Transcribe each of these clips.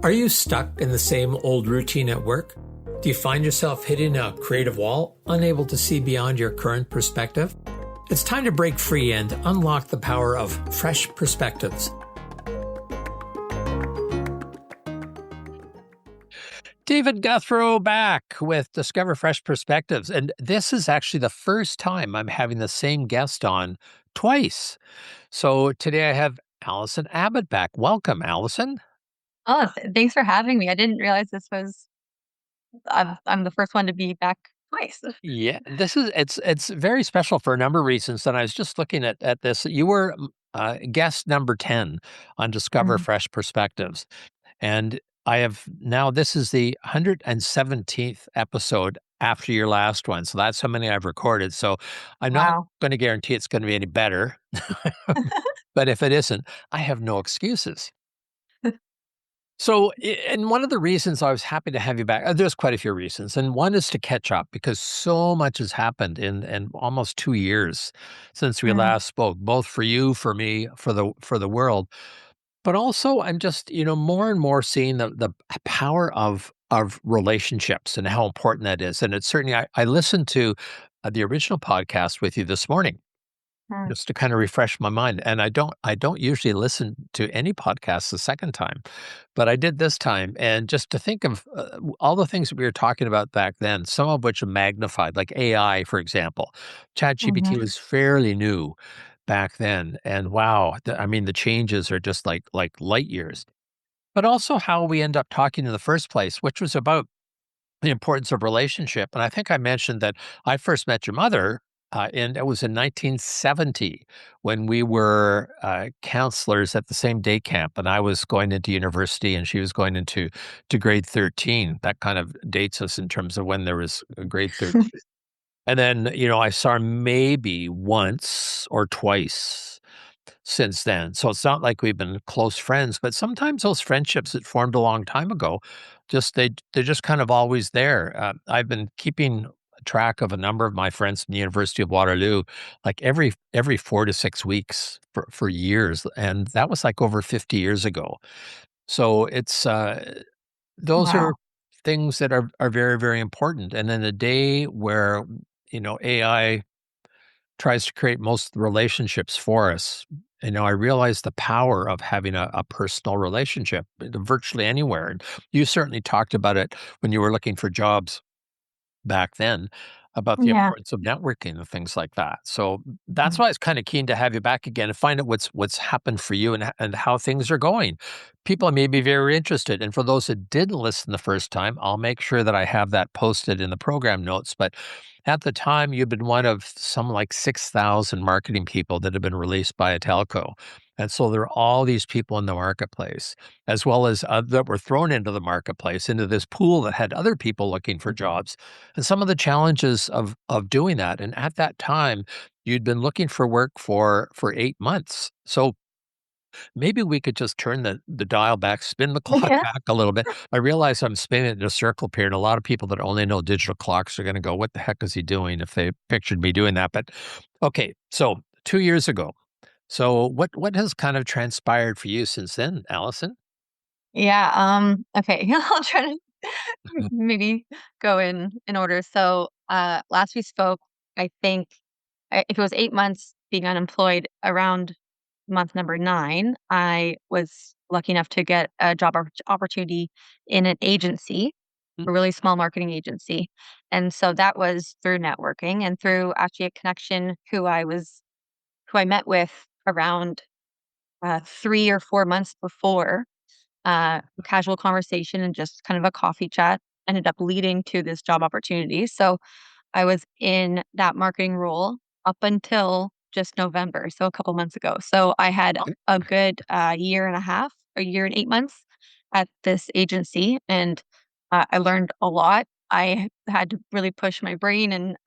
Are you stuck in the same old routine at work? Do you find yourself hitting a creative wall, unable to see beyond your current perspective? It's time to break free and unlock the power of fresh perspectives. David Gouthro back with Discover Fresh Perspectives. And this is actually the first time I'm having the same guest on twice. So today I have Alison Abbott back. Welcome, Alison. Oh, thanks for having me. I didn't realize this was I'm the first one to be back twice. Yeah, it's very special for a number of reasons. And I was just looking at this. You were guest number 10 on Discover Mhm. Fresh Perspectives. And I have now, this is the 117th episode after your last one. So that's how many I've recorded. So I'm not Wow. going to guarantee it's going to be any better. But if it isn't, I have no excuses. So, and one of the reasons I was happy to have you back, there's quite a few reasons. And one is to catch up because so much has happened in almost 2 years since we Mm, last spoke, both for you, for me, for the world. But also, I'm just, more and more seeing the power of relationships and how important that is. And it's certainly, I listened to the original podcast with you this morning mm. just to kind of refresh my mind. And I don't usually listen to any podcasts the second time, but I did this time. And just to think of all the things that we were talking about back then, some of which are magnified, like AI, for example. ChatGPT Mhm. was fairly new back then, and wow, I mean, the changes are just like light years. But also how we end up talking in the first place, which was about the importance of relationship. And I think I mentioned that I first met your mother, and it was in 1970 when we were counselors at the same day camp, and I was going into university, and she was going into grade 13. That kind of dates us in terms of when there was a grade 13. And then, I saw her maybe once or twice since then. So it's not like we've been close friends, but sometimes those friendships that formed a long time ago, they're just kind of always there. I've been keeping track of a number of my friends from the University of Waterloo, like every 4 to 6 weeks for years, and that was like over 50 years ago. So it's those are Wow. things that are very very important. And in a day where AI tries to create most of the relationships for us. I realize the power of having a personal relationship virtually anywhere. And you certainly talked about it when you were looking for jobs back then about the Yeah. importance of networking and things like that. So that's Mm. why I was kind of keen to have you back again and find out what's happened for you and how things are going. People may be very interested. And for those that didn't listen the first time, I'll make sure that I have that posted in the program notes. But at the time, you've been one of some like 6,000 marketing people that have been released by a telco. And so there are all these people in the marketplace, as well as that were thrown into the marketplace, into this pool that had other people looking for jobs, and some of the challenges of doing that. And at that time, you'd been looking for work for 8 months. So maybe we could just turn the dial back, spin the clock Yeah. back a little bit. I realize I'm spinning it in a circle here, and a lot of people that only know digital clocks are going to go, "What the heck is he doing?" If they pictured me doing that. But okay, so 2 years ago. So what has kind of transpired for you since then, Allison? Yeah. Okay. I'll try to maybe go in order. So, last we spoke, I think if it was 8 months being unemployed, around month number 9, I was lucky enough to get a job opportunity in an agency, Mm, a really small marketing agency. And so that was through networking and through actually a connection who I met with around 3 or 4 months before, casual conversation and just kind of a coffee chat ended up leading to this job opportunity. So I was in that marketing role up until just November, so a couple months ago. So I had okay. a good year and a half, a year and 8 months at this agency, and I learned a lot. I had to really push my brain and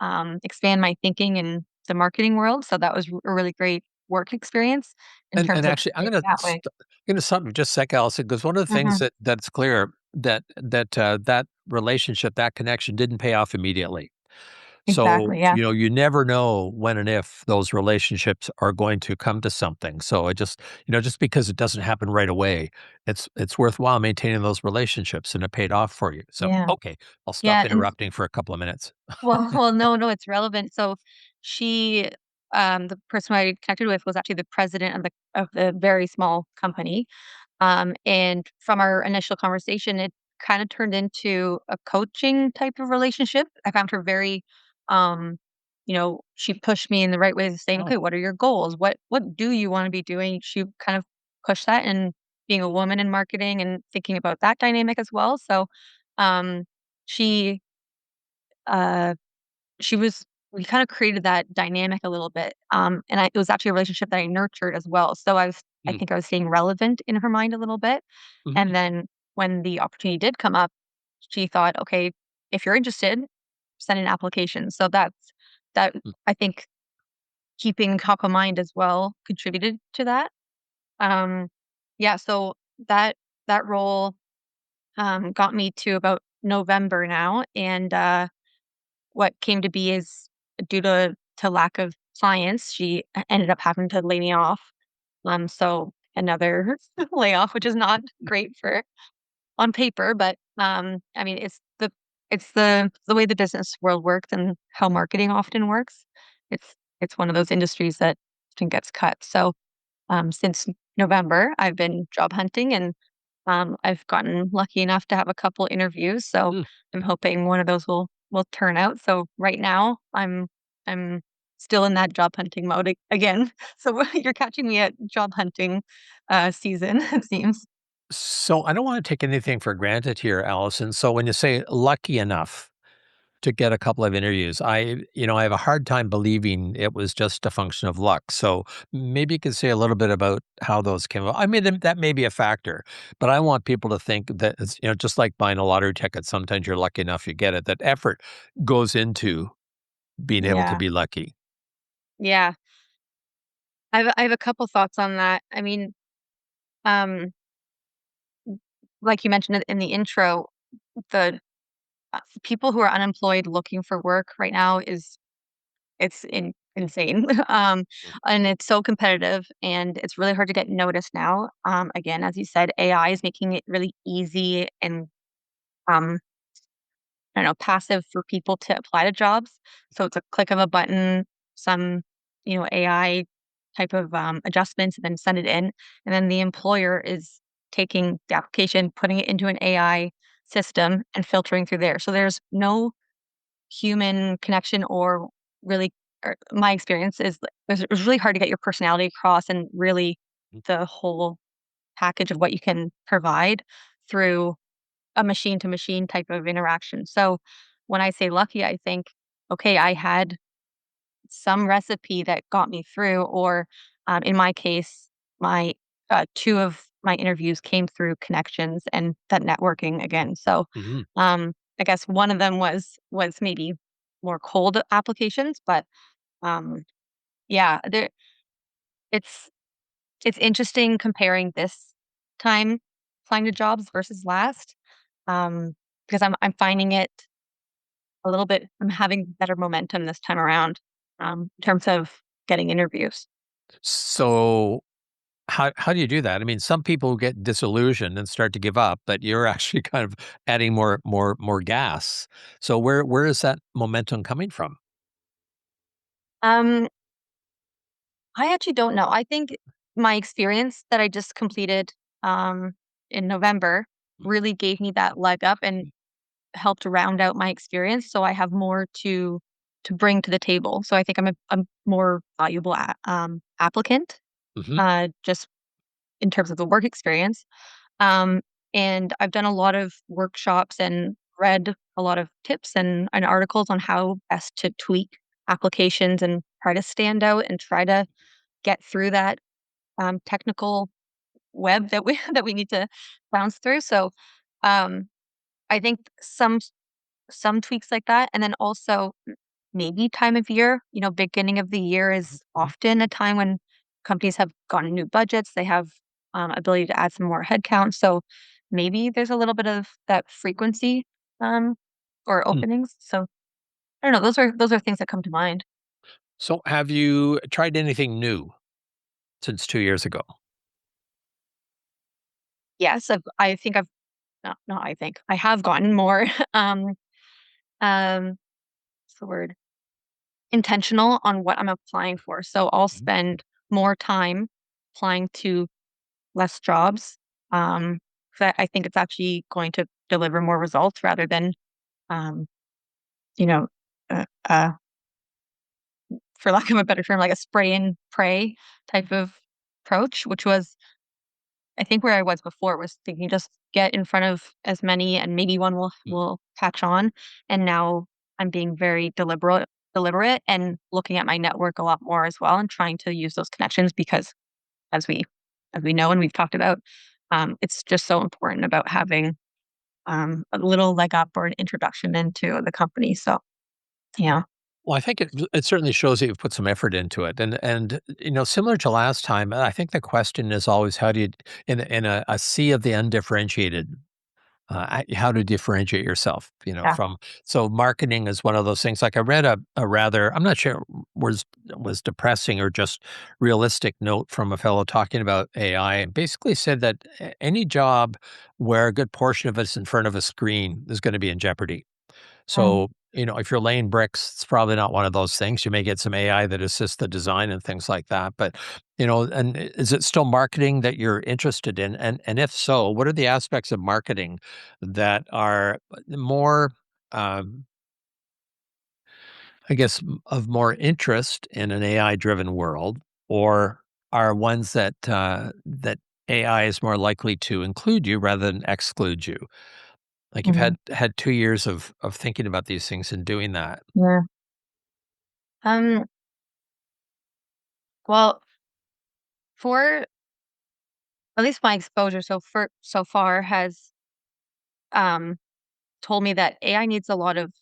expand my thinking in the marketing world. So that was a really great work experience in And terms of actually, it that way. I'm gonna stop you just a sec, Allison, because one of the things Hmm. that's clear that that relationship, that connection didn't pay off immediately. So, Exactly, yeah. you never know when and if those relationships are going to come to something. So it just, just because it doesn't happen right away, it's worthwhile maintaining those relationships and it paid off for you. So, Yeah. okay, I'll stop Yeah, and interrupting for a couple of minutes. well, no, no, it's relevant. So she, the person I connected with was actually the president of the very small company. And from our initial conversation, it kind of turned into a coaching type of relationship. I found her very, um, she pushed me in the right ways of saying, Oh. okay, what are your goals? What do you want to be doing? She kind of pushed that, and being a woman in marketing and thinking about that dynamic as well. So, um, she, uh, she was we kind of created that dynamic a little bit. It was actually a relationship that I nurtured as well. So I Mm, think I was staying relevant in her mind a little bit. mhm, And then when the opportunity did come up, she thought, okay, if you're interested, send an application. So that mm, I think keeping top of mind as well contributed to that. Um, yeah, so that that role got me to about November now, and what came to be is due to lack of clients, she ended up having to lay me off. So another layoff, which is not great for on paper, but I mean, it's the way the business world works and how marketing often works. It's one of those industries that often gets cut. So since November, I've been job hunting, and I've gotten lucky enough to have a couple interviews. So mm. I'm hoping one of those will turn out. So right now, I'm still in that job hunting mode again. So you're catching me at job hunting season, it seems. So I don't want to take anything for granted here, Allison. So when you say lucky enough to get a couple of interviews, I have a hard time believing it was just a function of luck. So maybe you could say a little bit about how those came about. I mean, that may be a factor, but I want people to think that it's, just like buying a lottery ticket. Sometimes you're lucky enough you get it. That effort goes into being able to Yeah, be lucky. yeah. I have a couple thoughts on that. I mean, um, like you mentioned in the intro, the people who are unemployed looking for work right now is insane. And it's so competitive, and it's really hard to get noticed now. Again, as you said, AI is making it really easy and um, I don't know, passive for people to apply to jobs. So it's a click of a button, some, AI type of adjustments, and then send it in. And then the employer is taking the application, putting it into an AI system and filtering through there. So there's no human connection or really my experience is it's really hard to get your personality across and really the whole package of what you can provide through a machine to machine type of interaction. So when I say lucky, I think, okay, I had some recipe that got me through, or in my case, my two of my interviews came through connections and that networking again. So Mhm. I guess one of them was maybe more cold applications, but um, yeah, it's it's interesting comparing this time applying to jobs versus last, because I'm finding it a little bit. I'm having better momentum this time around, in terms of getting interviews. So how do you do that? I mean, some people get disillusioned and start to give up, but you're actually kind of adding more gas. So where is that momentum coming from? Um, I actually don't know. I think my experience that I just completed um, in November really gave me that leg up and helped round out my experience. So I have more to bring to the table. So I think I'm more valuable applicant, Mhm, just in terms of the work experience. Um, and I've done a lot of workshops and read a lot of tips and articles on how best to tweak applications and try to stand out and try to get through that technical web that we that we need to bounce through. So um, I think some tweaks like that, and then also maybe time of year. Beginning of the year mhm, is mhm, often a time when companies have gotten new budgets. They have ability to add some more headcount. So maybe there's a little bit of that frequency um, or mm. openings. So I don't know, those are things that come to mind. So have you tried anything new since 2 years ago? Yes, I think I've no, not I think. I have gotten more, um, what's the word? Intentional on what I'm applying for. So I'll Mhm. spend more time applying to less jobs. Um, 'Cause I think it's actually going to deliver more results rather than, um, you know, uh, uh, for lack of a better term, like a spray and pray type of approach, which was, I think, where I was before, was thinking just get in front of as many and maybe one will catch on. And now I'm being very deliberate and looking at my network a lot more as well and trying to use those connections because as we as we know and we've talked about, it's just so important about having a little leg up or an introduction into the company. So yeah. Well, I think it certainly shows that you've put some effort into it, and similar to last time, I think the question is always how do you in a sea of the undifferentiated, how to differentiate yourself, Yeah. from so marketing is one of those things. Like I read a rather I'm not sure was depressing or just realistic note from a fellow talking about AI and basically said that any job where a good portion of it's in front of a screen is going to be in jeopardy. Mm. So, if you're laying bricks, it's probably not one of those things. You may get some AI that assists the design and things like that. But, and is it still marketing that you're interested in? And if so, what are the aspects of marketing that are more, um, I guess, of more interest in an AI driven world, or are ones that AI is more likely to include you rather than exclude you? Like you've Mhm. had 2 years of thinking about these things and doing that. Yeah. Um, well, for at least my exposure so far has um told me that AI needs a lot of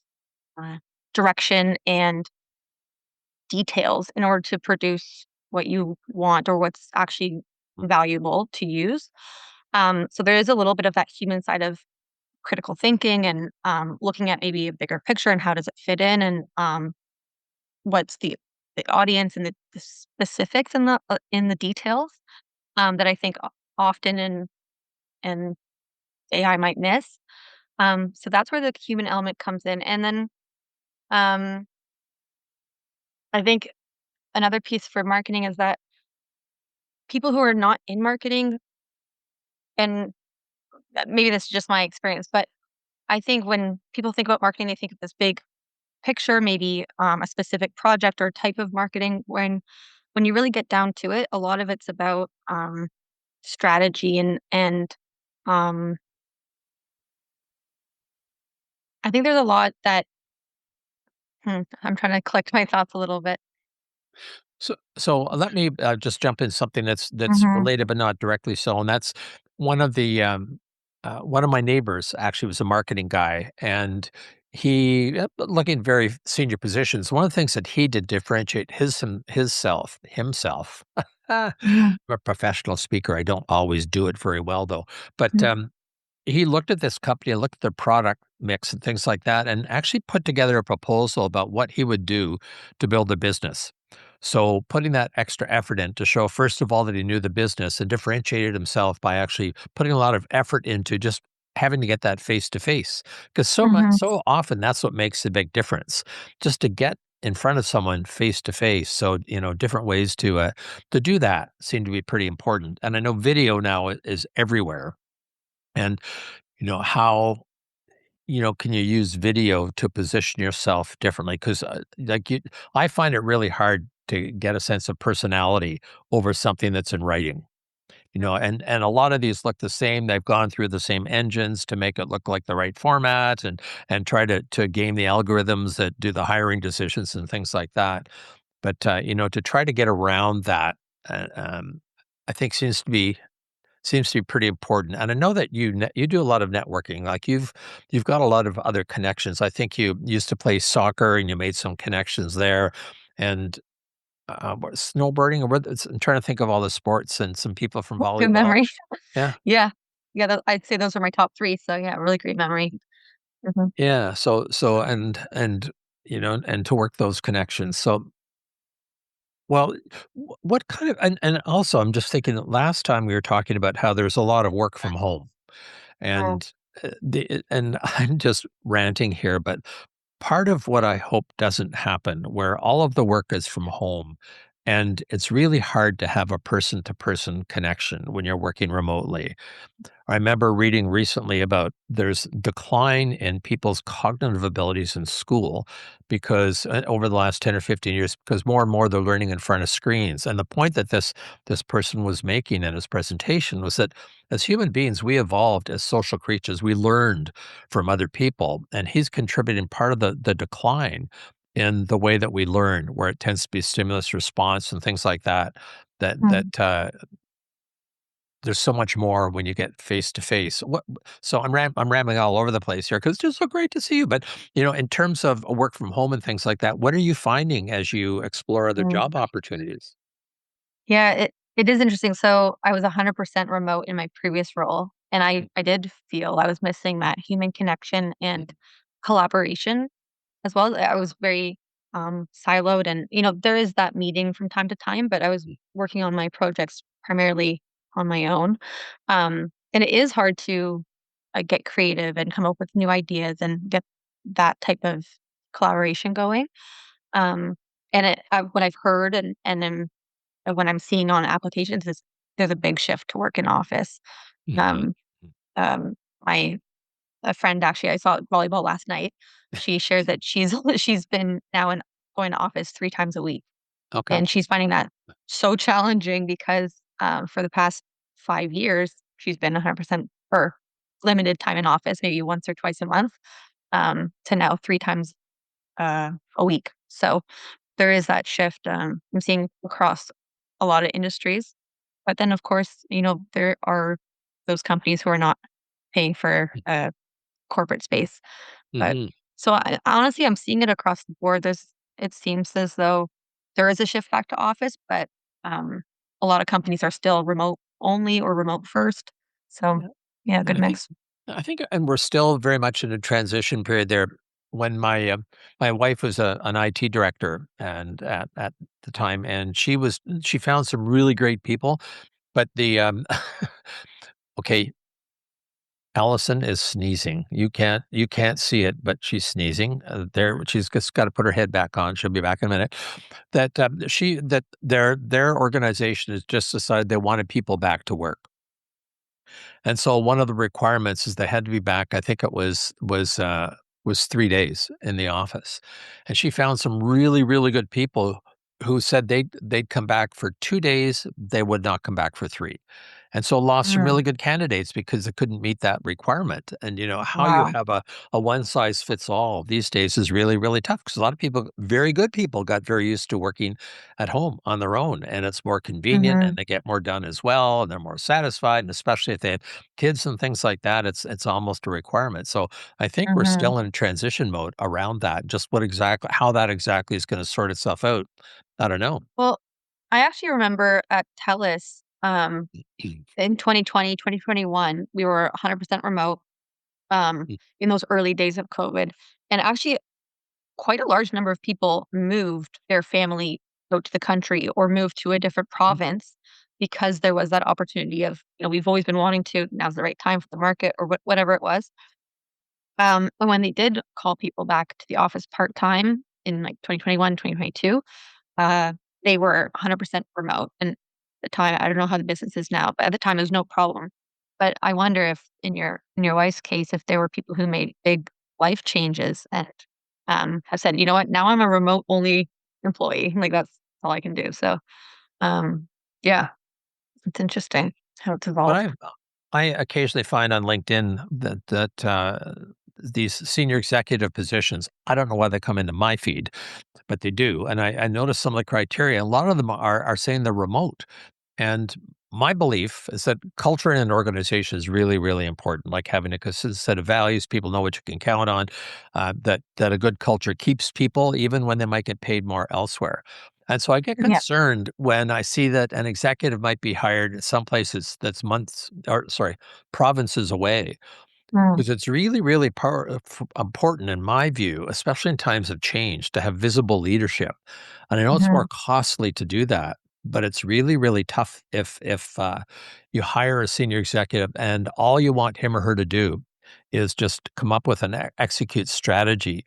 uh, direction and details in order to produce what you want or what's actually valuable to use. So there is a little bit of that human side of critical thinking and looking at maybe a bigger picture and how does it fit in and what's the audience and the specifics in the details that I think often in AI might miss. So that's where the human element comes in, and then um, I think another piece for marketing is that people who are not in marketing, and maybe this is just my experience, but I think when people think about marketing, they think of this big picture, maybe a specific project or type of marketing. When you really get down to it, a lot of it's about strategy and um, I think there's a lot that I'm trying to collect my thoughts a little bit. So let me just jump in something that's Hmm. related but not directly so, and that's one of the one of my neighbors actually was a marketing guy, and he looking very senior positions. One of the things that he did differentiate himself. I'm Hmm. a professional speaker. I don't always do it very well though, but Hmm. he looked at this company and looked at their product mix and things like that, and actually put together a proposal about what he would do to build a business. So putting that extra effort in to show, first of all, that he knew the business and differentiated himself by actually putting a lot of effort into just having to get that face to face. Because Hmm. so often that's what makes the big difference. Just to get in front of someone face to face. So, different ways to do that seem to be pretty important. And I know video now is everywhere. And how can you use video to position yourself differently? Because I find it really hard to get a sense of personality over something that's in writing. And a lot of these look the same. They've gone through the same engines to make it look like the right format and try to game the algorithms that do the hiring decisions and things like that. But to try to get around that, uh, um, I think seems to be pretty important. And I know that you do a lot of networking. Like you've got a lot of other connections. I think you used to play soccer and you made some connections there, and snowboarding. Or I'm trying to think of all the sports and some people from Good volleyball. memory. Yeah, Yeah, yeah. I'd say those are my top three. So yeah, really great memory. Hmm. yeah. So and and to work those connections. So, well, what kind of, and also I'm just thinking that last time we were talking about how there's a lot of work from home Mm, and and I'm just ranting here, but part of what I hope doesn't happen, where all of the work is from home, and it's really hard to have a person to person connection when you're working remotely. I remember reading recently about there's decline in people's cognitive abilities in school because over the last 10 or 15 years, because more and more they're learning in front of screens. And the point that this person was making in his presentation was that as human beings, we evolved as social creatures. We learned from other people. And he's contributing part of the decline in the way that we learn, where it tends to be stimulus response and things like that. That mm. that there's so much more when you get face to face. What so I'm rambling all over the place here because it's just so great to see you. But in terms of work from home and things like that, what are you finding as you explore other Mm. job opportunities? Yeah, it is interesting. So I was 100% remote in my previous role, and I did feel I was missing that human connection and collaboration as well. I was very siloed, and there is that meeting from time to time, but I was working on my projects primarily on my own. And it is hard to get creative and come up with new ideas and get that type of collaboration going. Um, and what I've heard and when I'm seeing on applications is there's a big shift to work in office. Mhm. Um, um, my a friend actually I saw at volleyball last night. She shared that she's been now in going to office 3 times a week, Okay. and she's finding that so challenging because, for the past 5 years, she's been 100% or limited time in office, maybe once or twice a month, to now 3 times, a week. So there is that shift, I'm seeing across a lot of industries. But then, of course, there are those companies who are not paying for a corporate space. But Mhm. so honestly, I'm seeing it across the board. It seems as though there is a shift back to office, but um, a lot of companies are still remote only or remote first. So Yeah. yeah, And good mix. and we're still very much in a transition period there. When my wife was an IT director and at the time, and she found some really great people, but the okay, Allison is sneezing. You can't see it, but she's sneezing. There, she's just got to put her head back on. She'll be back in a minute. That their organization has just decided they wanted people back to work. And so one of the requirements is they had to be back. I think it was 3 days in the office, and she found some really really good people who said they'd come back for 2 days. They would not come back for three, and so lost some Mm, really good candidates because they couldn't meet that requirement. And how you wow. have a one size fits all these days is really really tough because a lot of people, very good people, got very used to working at home on their own, and it's more convenient Hmm. and they get more done as well, and they're more satisfied, and especially if they have kids and things like that, it's almost a requirement. So I think we're Hmm. still in transition mode around that. Just how that exactly is going to sort itself out, I don't know. Well, I actually remember at TELUS, in 2020, 2021, we were 100% remote, in those early days of COVID. And actually, quite a large number of people moved their family out to the country or moved to a different province because there was that opportunity of, we've always been wanting to, now's the right time for the market or whatever it was. And when they did call people back to the office part time in like 2021, 2022, uh, they were 100% remote. And at the time, I don't know how the business is now, but at the time, it was no problem. But I wonder if in your wife's case, if there were people who made big life changes and have said, you know what, now I'm a remote only employee. Like that's all I can do. So yeah, it's interesting how it's But evolved. I occasionally find on LinkedIn that these senior executive positions, I don't know why they come into my feed, but they do. And I notice some of the criteria. A lot of them are saying they're remote. And my belief is that culture in an organization is really, really important. Like having a consistent set of values, people know what you can count on. That a good culture keeps people even when they might get paid more elsewhere. And so I get Yeah. concerned when I see that an executive might be hired at some places that's months, or sorry, provinces away, Mm, Because it's really, really important in my view, especially in times of change, to have visible leadership. And I know it's more mhm, costly to do that, but it's really, really tough if you hire a senior executive and all you want him or her to do is just come up with an execute strategy.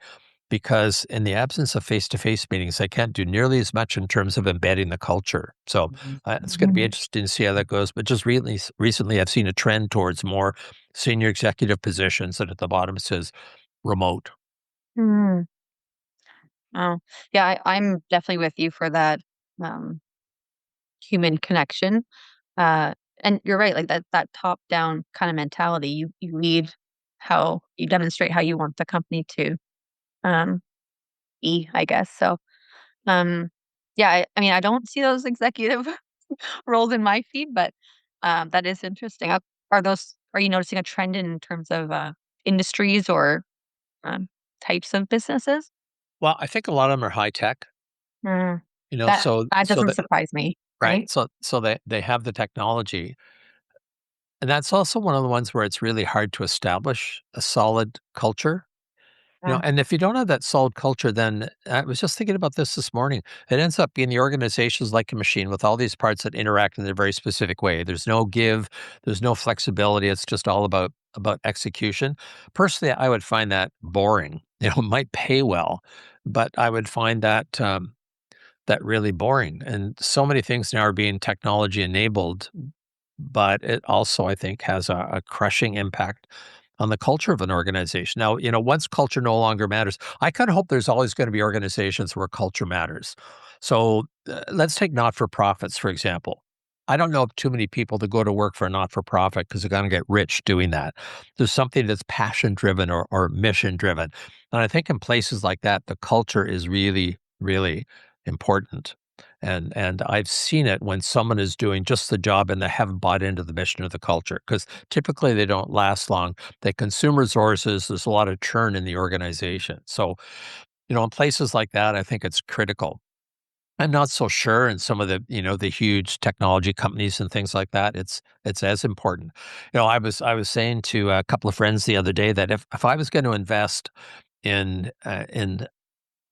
Because in the absence of face-to-face meetings, I can't do nearly as much in terms of embedding the culture. So it's going to be mhm, interesting to see how that goes. But just recently, I've seen a trend towards more senior executive positions, and at the bottom it says remote. mm. Oh, yeah, I'm definitely with you for that, um, human connection. Uh, and you're right, like that top-down kinda mentality, you lead how you demonstrate how you want the company to, um, be, I guess. So, um, yeah, I mean, I don't see those executive roles in my feed, but, that is interesting. Are you noticing a trend in terms of, industries or, um, types of businesses? Well, I think a lot of them are high tech, Mm, you know, that so that so doesn't that surprise me, right, right? so they have the technology, and that's also one of the ones where it's really hard to establish a solid culture. You know, Mm, and if you don't have that solid culture, then I was just thinking about this morning. It ends up being the organization's like a machine with all these parts that interact in a very specific way. There's no give, there's no flexibility. It's just all about execution. Personally, I would find that boring. You know, it might pay well, but I would find that really boring. And so many things now are being technology enabled, but it also, I think, has a crushing impact on the culture of an organization. Now, you know, once culture no longer matters, I kind of hope there's always going to be organizations where culture matters. So let's take not for profits, for example. I don't know of too many people that go to work for a not for profit because they're going to get rich doing that. There's something that's passion driven or mission driven. And I think in places like that, the culture is really, really important. And I've seen it when someone is doing just the job and they haven't bought into the mission or the culture because typically they don't last long. They consume resources. There's a lot of churn in the organization. So, you know, in places like that, I think it's critical. I'm not so sure in some of the, you know, the huge technology companies and things like that. It's as important. You know, I was saying to a couple of friends the other day that if I was going to invest in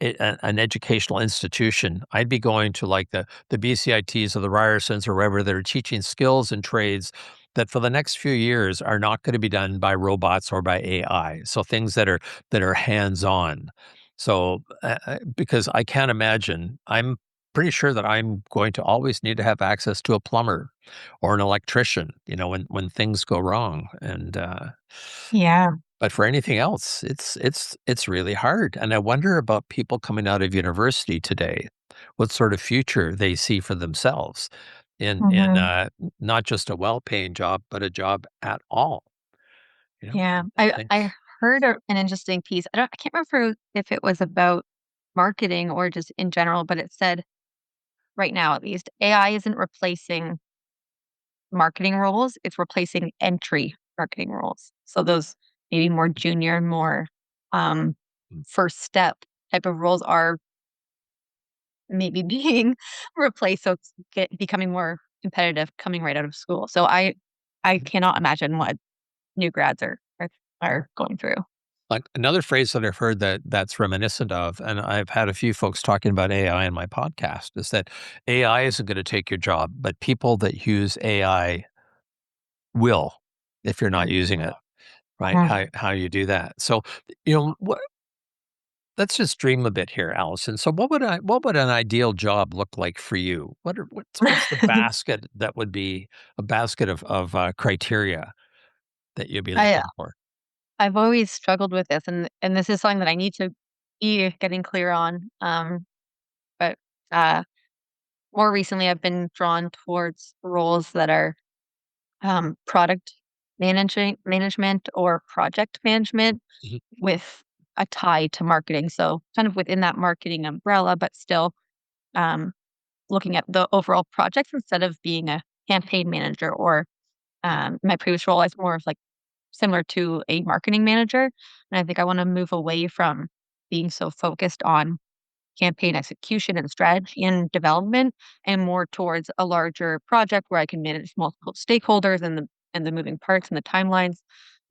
an educational institution, I'd be going to like the BCITs or the Ryersons or wherever that are teaching skills and trades that for the next few years are not going to be done by robots or by AI. So things that are hands on. So because I can't imagine, I'm pretty sure that I'm going to always need to have access to a plumber or an electrician. You know, when things go wrong and. yeah. But for anything else, it's really hard, and I wonder about people coming out of university today, what sort of future they see for themselves Mhm. not just a well-paying job, but a job at all, you know? Yeah. I think I heard an interesting piece. I can't remember if it was about marketing or just in general, but it said right now at least AI isn't replacing marketing roles, it's replacing entry marketing roles. So those maybe more junior, more um mm, first step type of roles are maybe being replaced. So it's becoming more competitive coming right out of school. So I mhm. cannot imagine what new grads are going through. Like, another phrase that I've heard that's reminiscent of, and I've had a few folks talking about AI in my podcast, is that AI isn't gonna take your job, but people that use AI will if you're not using it, right? Mhm. How you do that. So, you know, what let's just dream a bit here, Allison. So what would an ideal job look like for you? What's the basket that would be a basket of criteria that you'd be I looking for? I've always struggled with this, and this is something that I need to be getting clear on. But uh, more recently, I've been drawn towards roles that are product management or project management Mhm, with a tie to marketing. So kind of within that marketing umbrella, but still um, looking at the overall project instead of being a campaign manager or my previous role, I was more of like similar to a marketing manager. And I think I want to move away from being so focused on campaign execution and strategy and development and more towards a larger project where I can manage multiple stakeholders and the moving parts and the timelines.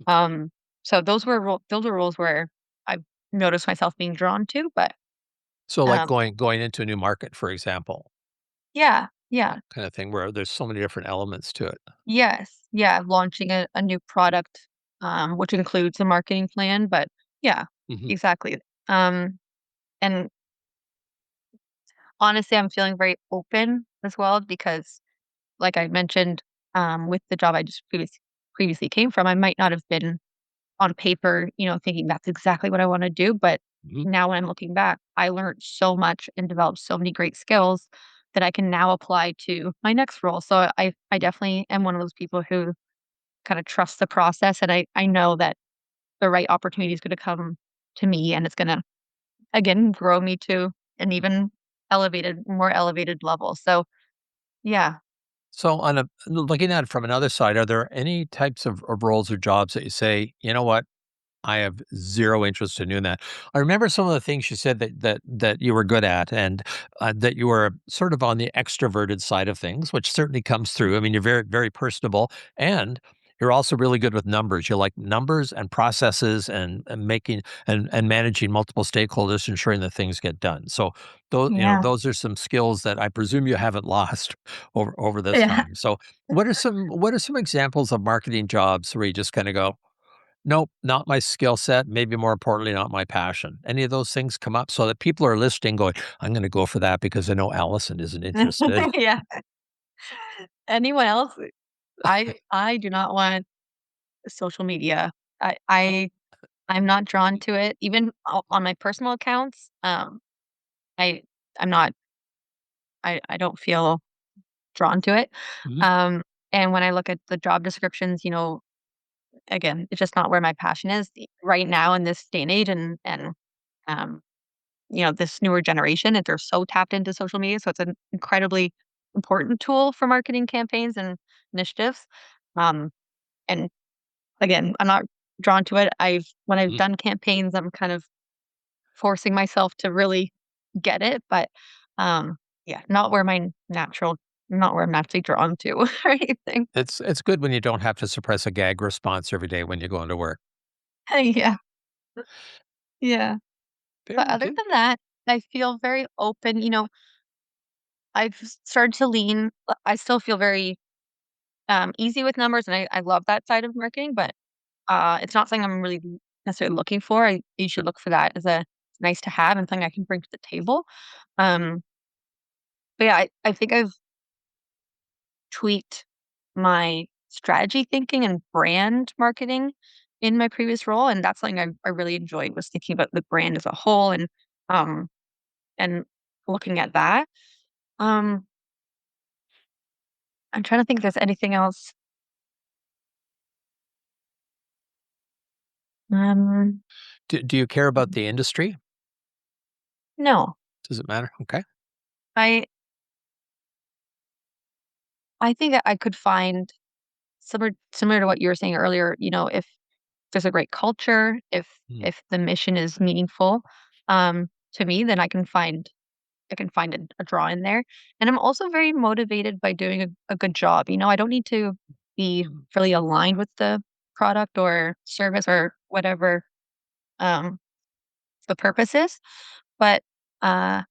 Um, So those were roles where I noticed myself being drawn to, but, So, like um, going into a new market, for example, yeah, that yeah, kind of thing where there's so many different elements to it. yes, yeah, launching a new product, which includes a marketing plan, but yeah, Mhm, exactly. Um, and honestly, I'm feeling very open as well because, like I mentioned, with the job I just previously came from, I might not have been on paper, thinking that's exactly what I want to do. But mhm. now when I'm looking back, I learned so much and developed so many great skills that I can now apply to my next role. So I definitely am one of those people who kind of trust the process, and I know that the right opportunity is going to come to me, and it's going to again grow me to an even more elevated level. So yeah. So on a looking at it from another side, are there any types of roles or jobs that you say, "You know what? I have 0 interest in doing that." I remember some of the things you said that you were good at and, that you were sort of on the extroverted side of things, which certainly comes through. I mean, you're very, very personable, and you're also really good with numbers. You like numbers and processes and making and managing multiple stakeholders, ensuring that things get done. So those, Yeah. those are some skills that I presume you haven't lost over this Yeah. time. So what are some examples of marketing jobs where you just kinda go, nope, not my skill set, maybe more importantly, not my passion. Any of those things come up so that people are listening going, "I'm gonna go for that because I know Allison isn't interested." Yeah. Anyone else? I do not want social media. I I I'm not drawn to it. Even on my personal accounts, I I'm not I don't feel drawn to it. Mhm, Um, and when I look at the job descriptions, again, it's just not where my passion is right now in this day and age, and um, this newer generation, and they're so tapped into social media, so it's an incredibly important tool for marketing campaigns and initiatives. Um, and again, I'm not drawn to it. When I've mhm. done campaigns, I'm kind of forcing myself to really get it, but, yeah, not where I'm naturally drawn to or anything. It's good when you don't have to suppress a gag response every day when you go into work. Yeah, yeah. But Very other good. than that, I feel very open. I've started to lean I still feel very, easy with numbers, and I love that side of marketing, but, it's not something I'm really necessarily looking for. I usually look for that as a nice to have and something I can bring to the table. Um, but yeah, I think I've tweaked my strategy thinking and brand marketing in my previous role, and that's something I really enjoyed was thinking about the brand as a whole um and looking at that. Um, I'm trying to think if there's anything else. Um, Do you care about the industry? no, Does it matter? Okay. I I think that I could find similar to what you were saying earlier. If there's a great culture, Mm, if the mission is meaningful, to me, then I can find a draw in there. And I'm also very motivated by doing a good job. I don't need to be mm. really aligned with the product or service or whatever um, the purpose is. But uh,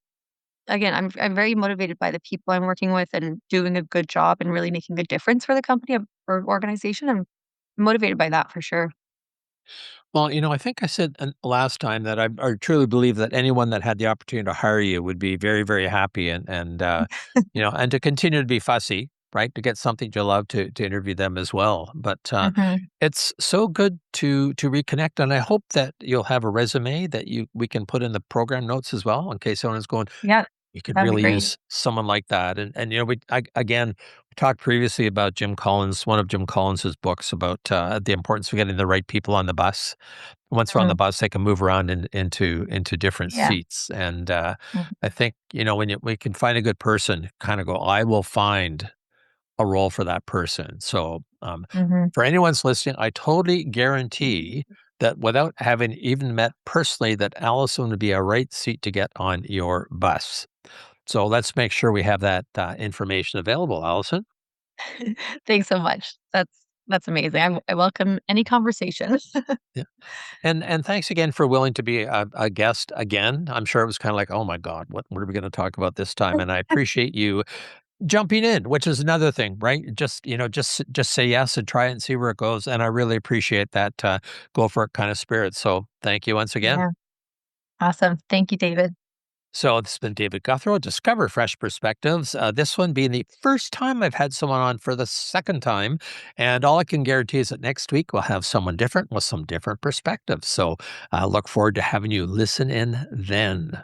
again, I'm very motivated by the people I'm working with and doing a good job and really making a difference for the company or organization. I'm motivated by that for sure. Well, I think I said last time that I truly believe that anyone that had the opportunity to hire you would be very, very happy and to continue to be fussy, right? To get something you love to interview them as well. But Hmm. it's so good to reconnect, and I hope that you'll have a resume that we can put in the program notes as well, in case someone's going, Yeah, you could that'd be really great. use someone like that. And again, we talked previously about Jim Collins, one of Jim Collins's books about the importance of getting the right people on the bus. Once they're on the Mhm. bus, they can move around into different Yeah. seats. And Mhm. I think when we can find a good person, kind of go, I will find a role for that person. So Mhm. for anyone's listening, I totally guarantee that without having even met personally, that Allison would be a right seat to get on your bus. So let's make sure we have that information available, Allison. Thanks so much. That's amazing. I welcome any conversation. Yeah. And thanks again for willing to be a guest again. I'm sure it was kind of like, oh my God, what are we going to talk about this time? And I appreciate you jumping in, which is another thing, right? Just say yes and try it and see where it goes. And I really appreciate that go for it kind of spirit. So thank you once again. Yeah. Awesome. Thank you, David. So this has been David Gouthro, Discover Fresh Perspectives. This one being the first time I've had someone on for the second time. And all I can guarantee is that next week we'll have someone different with some different perspectives. So I look forward to having you listen in then.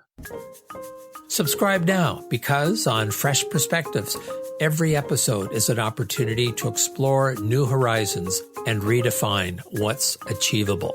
Subscribe now because on Fresh Perspectives, every episode is an opportunity to explore new horizons and redefine what's achievable.